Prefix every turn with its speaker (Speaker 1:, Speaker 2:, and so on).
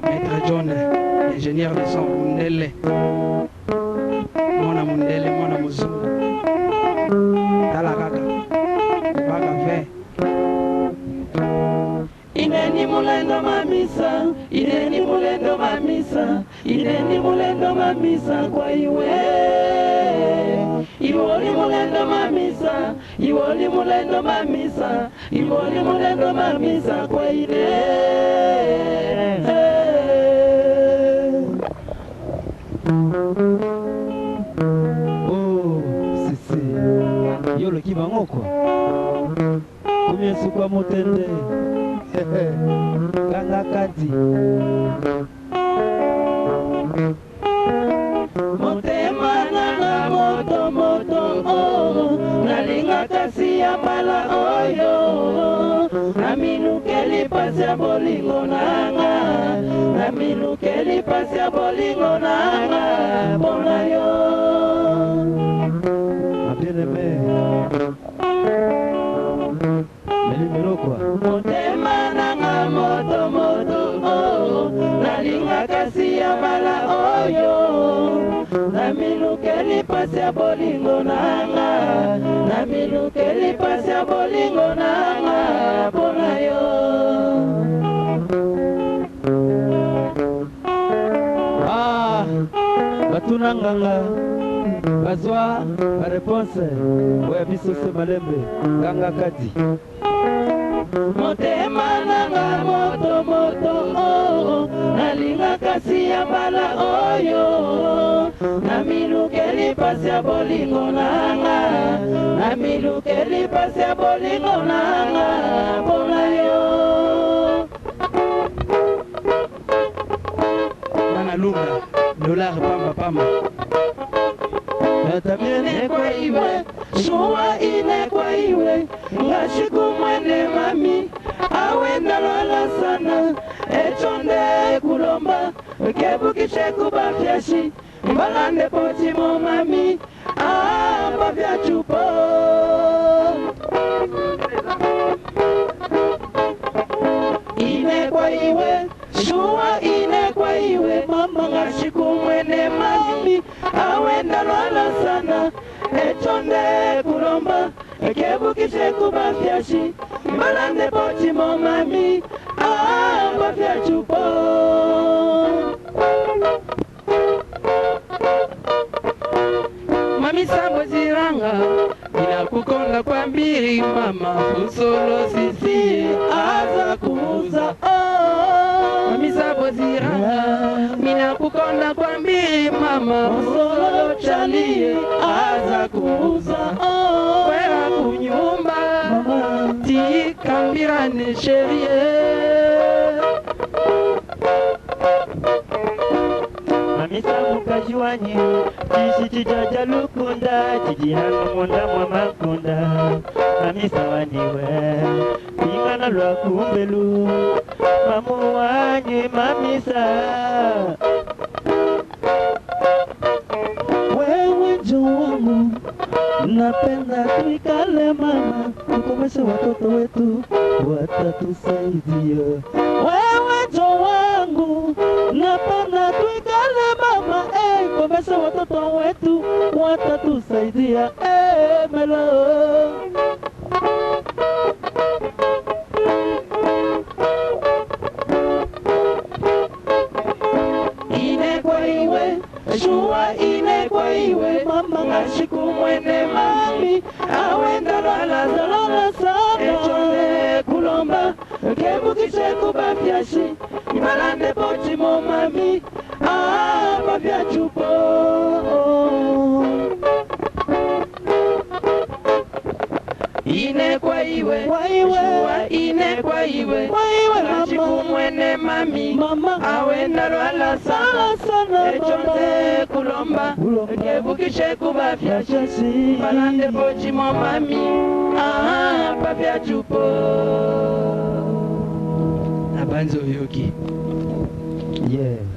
Speaker 1: Maître John, ingénieur de son Mundele. Mwana Mundele, mwana muzungu. Tala kaka. Baka fe.
Speaker 2: Ineni mulendo mamisa, ineni mulendo mamisa, ineni mulendo mamisa kwa iwe. Iwoli mulendo mamisa, iwoli mulendo mamisa, iwoli mulendo mamisa kwa ile.
Speaker 3: Oh, sisi. Yolo kibangoko. Kumyesu kwa mutende. Kanga kati.
Speaker 2: Motema nanga moto moto oh, nalinga kasi ya mbala oyo. Naminukeli pasi ya bolingo nanga, naminukeli pasi ya bolingo nanga, pona yo. Motema nanga moto moto oh, nalinga kasi ya mbala oyo. Naminukeli pasi ya bolingo nanga, naminukeli pasi ya bolingo nanga, pona yo.
Speaker 3: Ah, batuna nganga bazwa ba réponse oya biso se malembe nganga kati.
Speaker 2: Motema nanga moto moto oh, nalinga kasi ya mbala oyo. Naminukeli pasi ya bolingo nanga, naminukeli pasi ya bolingo nanga, pona yo.
Speaker 1: Nana lunga, dollar pamba pamba.
Speaker 2: Ine kwa iwe, shuwa ine kwa iwe. Ngashiku mwene mami, awenda lola sana. Echonde kulomba, kebukishe kubafyashi. Mbalande pochi mo mami, bafya chupo. Ine kwa iwe, shuwa ine kwa iwe. Mama ngashiku mwene mami, awenda lola sana. Echonde kulomba, kebukishe kubafyashi. Mbalande pochi mo mami, bafya chupo. Mami sambo ziranga, ina kukonda kwa mbiri mama. Usolo sisi, aza kumuza oh. Mami sambo ziranga, ina kukonda kwa mbiri mama. Usolo chalie, aza kumuza oh. Kwera kunyumba, ti kambirane sherie.
Speaker 3: Mamisa mukajiwanye Chishi chijaja lukunda Chijihano munda mwa makunda Mamisa waniwe Pingana lwa kumbelu Mamu wanye mamisa
Speaker 2: Wewe jo wangu napenda tuikale mama, tukomeshe watoto wetu watatusaidia. Wewe jo wangu napenda tuikale mama, komeshe watoto wetu watatusaidia. Melo ine kwa iwe, shua ine kwa iwe, mama ngashiku mwene mami, awenda lola sana. Echone kulomba, kebukishe kubafyashi, imalande pochi mo mami, bafya chupo. Ine kwa iwe, shua ine kwa iwe, ngashiku mwene mami, awenda lola sana. Echone kulomba, kebukishe kubafyashi, imalande pochi mo mami, bafya chupo.
Speaker 1: Nabanzo yoki.
Speaker 3: Yeah.